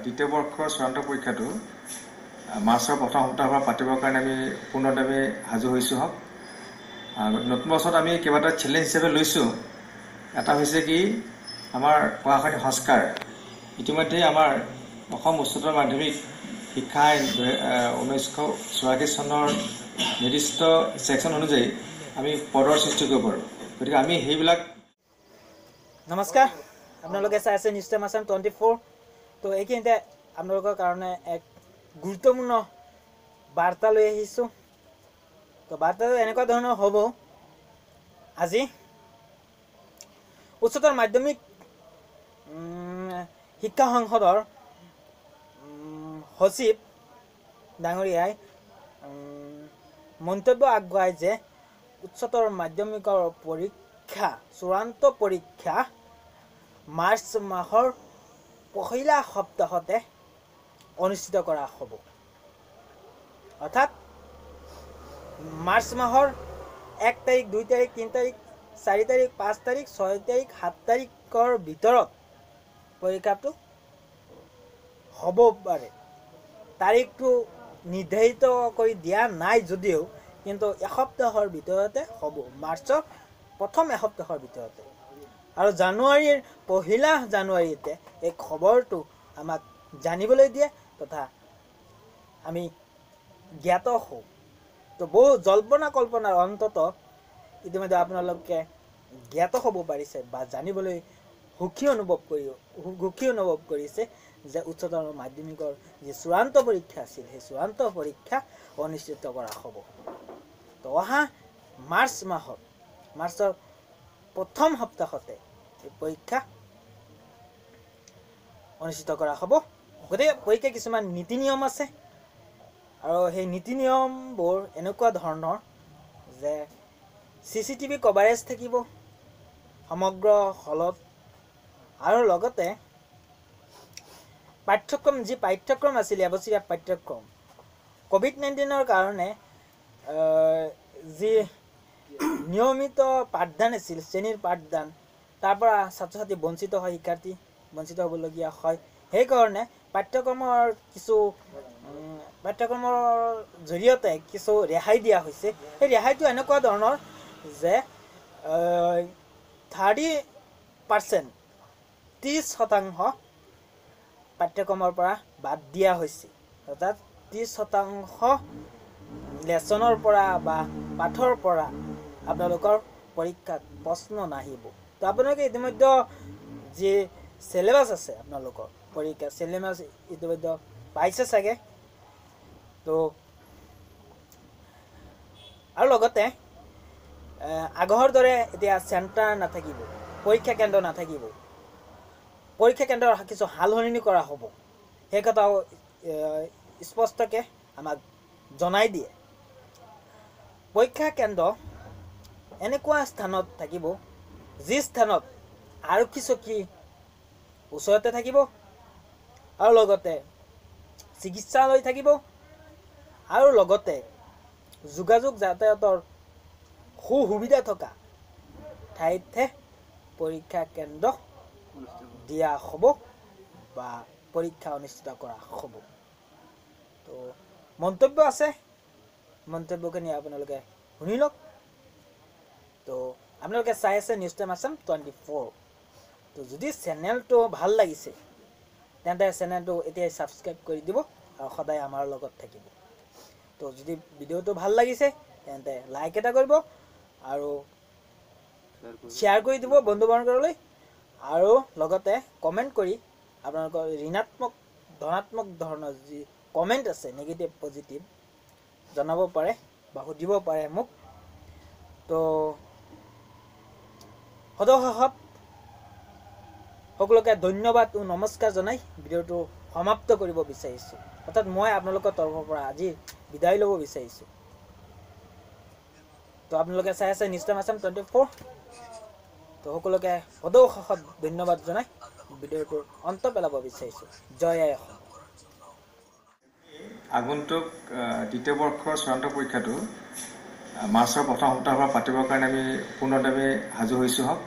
দ্বিতীয় বৰ্ষৰ চূড়ান্ত পৰীক্ষাটো মাৰ্চৰ প্ৰথম সপ্তাহৰ পৰা পাতিবৰ কাৰণে আমি পূৰ্ণতে সাজু হৈছোঁ হওক। নতুন বছৰত আমি কেইবাটা চেলেঞ্জ হিচাপে লৈছোঁ। এটা হৈছে কি আমাৰ পঢ়াশালী সংস্কাৰ। ইতিমধ্যে আমাৰ অসম উচ্চতৰ মাধ্যমিক শিক্ষা আইন 1984 চনৰ নিৰ্দিষ্ট ছেকশ্যন অনুযায়ী আমি পদৰ সৃষ্টি কৰিব পাৰোঁ। গতিকে আমি সেইবিলাক। নমস্কাৰ, আপোনালোকে চাই আছে নিউজ টাইম আসাম 24। তো এইখিনিতে আপোনালোকৰ কাৰণে এক গুৰুত্বপূৰ্ণ বাৰ্তা লৈ আহিছোঁ। তো বাৰ্তাটো এনেকুৱা ধৰণৰ হ'ব। আজি উচ্চতৰ মাধ্যমিক শিক্ষা সংসদৰ সচিব ডাঙৰীয়াই মন্তব্য আগবঢ়ায় যে উচ্চতৰ মাধ্যমিকৰ পৰীক্ষা চূড়ান্ত পৰীক্ষা মাৰ্চ মাহৰ পহিলা সপ্তাহতে অনুষ্ঠিত কৰা হ'ব। অৰ্থাৎ মাৰ্চ মাহৰ 1 তাৰিখ, 2 তাৰিখ, 3 তাৰিখ, 4 তাৰিখ, 5 তাৰিখ, 6 তাৰিখ, 7 তাৰিখৰ ভিতৰত পৰীক্ষাটো হ'ব পাৰে। তাৰিখটো নিৰ্ধাৰিত কৰি দিয়া নাই যদিও কিন্তু এসপ্তাহৰ ভিতৰতে হ'ব, মাৰ্চৰ প্ৰথম এসপ্তাহৰ ভিতৰতে। আৰু জানুৱাৰীৰ পহিলা জানুৱাৰীতে এই খবৰটো আমাক জানিবলৈ দিয়ে তথা আমি জ্ঞাত হওঁ। তো বহু জল্পনা কল্পনাৰ অন্তত ইতিমধ্যে আপোনালোকে জ্ঞাত হ'ব পাৰিছে বা জানিবলৈ সুখী অনুভৱ কৰিছে যে উচ্চতৰ মাধ্যমিকৰ যি চূড়ান্ত পৰীক্ষা আছিল সেই চূড়ান্ত পৰীক্ষা অনুষ্ঠিত কৰা হ'ব। তো অহা মাৰ্চৰ প্ৰথম সপ্তাহতে এই পৰীক্ষা অনুষ্ঠিত কৰা হ'ব। গতিকে পৰীক্ষা কিছুমান নীতি নিয়ম আছে আৰু সেই নীতি নিয়মবোৰ এনেকুৱা ধৰণৰ যে CCTV কভাৰেজ থাকিব সমগ্ৰ হলত। আৰু লগতে যি পাঠ্যক্ৰম আছিল এবছৰীয়া পাঠ্যক্ৰম, COVID-19 কাৰণে যি নিয়মিত পাঠদান আছিল, শ্ৰেণীৰ পাঠদান, তাৰ পৰা ছাত্ৰ ছাত্ৰী বঞ্চিত হয়, শিক্ষাৰ্থী বঞ্চিত হ'বলগীয়া হয়। সেইকাৰণে পাঠ্যক্ৰমৰ জৰিয়তে কিছু ৰেহাই দিয়া হৈছে। সেই ৰেহাইটো এনেকুৱা ধৰণৰ যে 30% পাঠ্যক্ৰমৰ পৰা বাদ দিয়া হৈছে। অৰ্থাৎ 30% লেচনৰ পৰা বা পাঠৰ পৰা আপোনালোকৰ পৰীক্ষাত প্ৰশ্ন নাহিব। তো আপোনালোকে ইতিমধ্যে যি চিলেবাছ আছে আপোনালোকৰ পৰীক্ষা চিলেবাছ ইতিমধ্যে পাইছে চাগে। তো আৰু লগতে আগৰ দৰে এতিয়া চেণ্টাৰ নাথাকিব, পৰীক্ষা কেন্দ্ৰ নাথাকিব। পৰীক্ষা কেন্দ্ৰৰ কিছু সালসলনি কৰা হ'ব। সেই কথাও স্পষ্টকৈ আমাক জনাই দিয়ে। পৰীক্ষা কেন্দ্ৰ এনেকুৱা স্থানত থাকিব যি স্থানত আৰক্ষী চকী ওচৰতে থাকিব আৰু লগতে চিকিৎসালয় থাকিব আৰু লগতে যোগাযোগ যাতায়াতৰ সুবিধা থকা ঠাইতহে পৰীক্ষা কেন্দ্ৰ দিয়া হ'ব বা পৰীক্ষা অনুষ্ঠিত কৰা হ'ব। তো মন্তব্য আছে, মন্তব্যখিনি আপোনালোকে শুনি লওক। তো আপোনালোকে চাই আছে নিউজ টাইম আসাম 24। তো যদি চেনেলটো ভাল লাগিছে তেন্তে চেনেলটো এতিয়াই ছাবস্ক্ৰাইব কৰি দিব আৰু সদায় আমাৰ লগত থাকিব। তো যদি ভিডিঅ'টো ভাল লাগিছে তেন্তে লাইক এটা কৰিব আৰু শ্বেয়াৰ কৰি দিব বন্ধু বান্ধৱলৈ। আৰু লগতে কমেণ্ট কৰি আপোনালোকৰ ঋণাত্মক ধনাত্মক ধৰণৰ যি কমেণ্ট আছে, নেগেটিভ পজিটিভ জনাব পাৰে বা সুধিব পাৰে মোক। তো সদশেষত সকলোকে ধন্যবাদ ও নমস্কাৰ জনাই ভিডিঅ'টো সমাপ্ত কৰিব বিচাৰিছোঁ। অৰ্থাৎ মই আপোনালোকৰ তৰফৰ পৰা আজি বিদায় ল'ব বিচাৰিছোঁ। তো আপোনালোকে চাই আছে নিউজ টাইম আসাম 24। তো সকলোকে সদশেষত ধন্যবাদ জনাই ভিডিঅ'টোৰ অন্ত পেলাব বিচাৰিছোঁ। জয় আই অসম। আগন্তুক দ্বিতীয় বৰ্ষৰ চূড়ান্ত পৰীক্ষাটো মাৰ্চৰ প্ৰথম সপ্তাহৰ পৰা পাতিবৰ কাৰণে আমি পূৰ্ণতে সাজু হৈছোঁ হওক।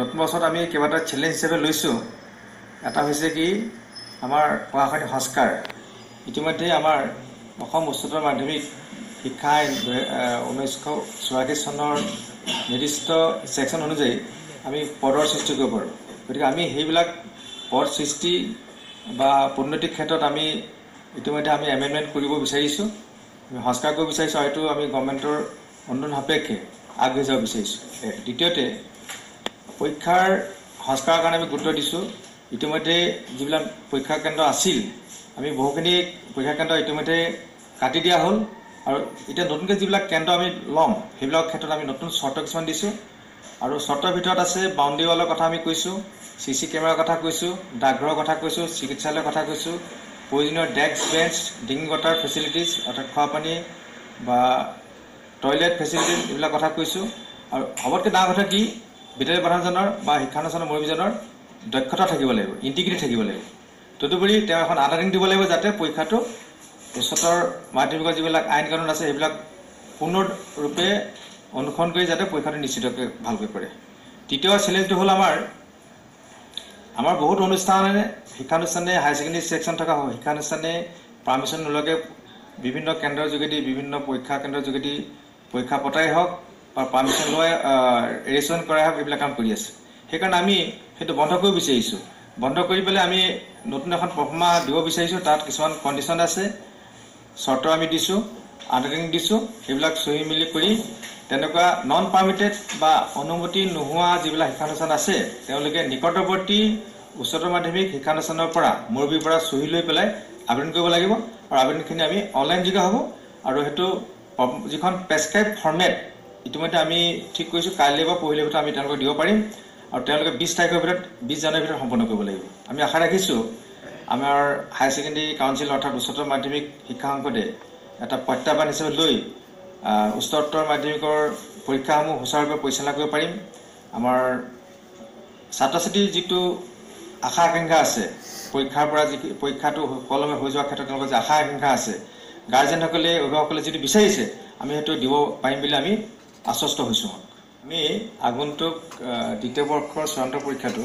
নতুন বছৰত আমি কেইবাটা চেলেঞ্জ হিচাপে লৈছোঁ। এটা হৈছে কি আমাৰ পঢ়াশালী সংস্কাৰ ইতিমধ্যে আমাৰ অসম উচ্চতৰ মাধ্যমিক শিক্ষা আইন 1984 চনৰ নিৰ্দিষ্ট ছেকশ্যন অনুযায়ী আমি পদৰ সৃষ্টি কৰিব পাৰোঁ। গতিকে আমি সেইবিলাক পদ সৃষ্টি বা পদোন্নতিৰ ক্ষেত্ৰত আমি ইতিমধ্যে আমি এমেণ্ডমেণ্ট কৰিব বিচাৰিছোঁ, আমি সংস্কাৰ কৰিব বিচাৰিছোঁ, আৰু এইটো আমি গভৰ্ণমেণ্টৰ অনুদান সাপেক্ষে আগবাঢ়ি যাব বিচাৰিছোঁ। দ্বিতীয়তে পৰীক্ষাৰ সংস্কাৰৰ কাৰণে আমি গুৰুত্ব দিছোঁ। ইতিমধ্যে যিবিলাক পৰীক্ষা কেন্দ্ৰ আছিল, আমি বহুখিনি পৰীক্ষা কেন্দ্ৰ ইতিমধ্যে কাটি দিয়া হ'ল, আৰু এতিয়া নতুনকৈ যিবিলাক কেন্দ্ৰ আমি ল'ম সেইবিলাকৰ ক্ষেত্ৰত আমি নতুন চৰ্ত কিছুমান দিছোঁ। আৰু চৰ্তৰ ভিতৰত আছে বাউণ্ডেৰী ৱালৰ কথা আমি কৈছোঁ, CC কেমেৰাৰ কথা কৈছোঁ, ডাকঘৰৰ কথা কৈছোঁ, চিকিৎসালয়ৰ কথা কৈছোঁ, প্ৰয়োজনীয় desk bench, drinking water facilities অৰ্থাৎ খোৱা পানী বা টয়লেট ফেচিলিটিজ এইবিলাক কথা কৈছোঁ। আৰু সবতকৈ ডাঙৰ কথা কি, বিদ্যালয় প্ৰধানজনৰ বা শিক্ষানুষ্ঠানৰ মুৰব্বীজনৰ দক্ষতা থাকিব লাগিব, ইণ্টিগ্ৰিটি থাকিব লাগিব। তদুপৰি তেওঁ এখন আধাৰিং দিব লাগিব যাতে পৰীক্ষাটো উচ্চতৰ মাধ্যমিকৰ যিবিলাক আইন কানুন আছে সেইবিলাক পূৰ্ণৰূপে অনুসৰণ কৰি যাতে পৰীক্ষাটো নিশ্চিতকৈ ভালকৈ কৰে। তৃতীয় চেলেঞ্জটো হ'ল আমাৰ বহুত শিক্ষানুষ্ঠানে হায়াৰ ছেকেণ্ডেৰী ছেকশ্যন থকা শিক্ষানুষ্ঠানে পাৰ্মিশ্যন নোলোৱাকৈ বিভিন্ন কেন্দ্ৰৰ যোগেদি বিভিন্ন পৰীক্ষা কেন্দ্ৰৰ যোগেদি পৰীক্ষা পতাই হওক বা পাৰ্মিশ্যন লোৱাই ৰেজিষ্ট্ৰেশ্যন কৰাই হওক এইবিলাক কাম কৰি আছে। সেইকাৰণে আমি সেইটো বন্ধ কৰিব বিচাৰিছোঁ। বন্ধ কৰি পেলাই আমি নতুন এখন প্ৰফৰ্মা দিব বিচাৰিছোঁ। তাত কিছুমান কণ্ডিশ্যন আছে, চৰ্ত আমি দিছোঁ, আণ্ডাৰটেকিং দিছোঁ, সেইবিলাক চহি মেলি কৰি তেনেকুৱা নন পাৰ্মিটেড বা অনুমতি নোহোৱা যিবিলাক শিক্ষানুষ্ঠান আছে তেওঁলোকে নিকটৱৰ্তী উচ্চতৰ মাধ্যমিক শিক্ষানুষ্ঠানৰ পৰা মুৰব্বীৰ পৰা চহি লৈ পেলাই আবেদন কৰিব লাগিব, আৰু আবেদনখিনি আমি অনলাইনযোগে হ'ব। আৰু সেইটো যিখন প্ৰেছক্ৰাইব ফৰ্মেট ইতিমধ্যে আমি ঠিক কৰিছোঁ, কাইলৈ বা পৰহিলৈৰ ভিতৰত আমি তেওঁলোকক দিব পাৰিম, আৰু তেওঁলোকে 20 তাৰিখৰ ভিতৰত 20 জানুৱাৰীৰ ভিতৰত সম্পন্ন কৰিব লাগিব। আমি আশা ৰাখিছোঁ আমাৰ হায়াৰ ছেকেণ্ডেৰী কাউন্সিল অৰ্থাৎ উচ্চতৰ মাধ্যমিক শিক্ষা সংসদে এটা প্ৰত্যাহ্বান হিচাপে লৈ উচ্চতৰ মাধ্যমিকৰ পৰীক্ষাসমূহ সুচাৰুৰূপে পৰিচালনা কৰিব পাৰিম। আমাৰ ছাত্ৰ ছাত্ৰীৰ যিটো আশা আকাংক্ষা আছে, পৰীক্ষাৰ পৰা পৰীক্ষাটো সুকলমে হৈ যোৱাৰ ক্ষেত্ৰত তেওঁলোকৰ যে আশা আকাংক্ষা আছে, গাৰ্জেনসকলে অভিভাৱকসকলে যিটো বিচাৰিছে আমি সেইটো দিব পাৰিম বুলি আমি আশ্বস্ত হৈছোঁ। আমি আগন্তুক দ্বিতীয় বৰ্ষৰ চূড়ান্ত পৰীক্ষাটো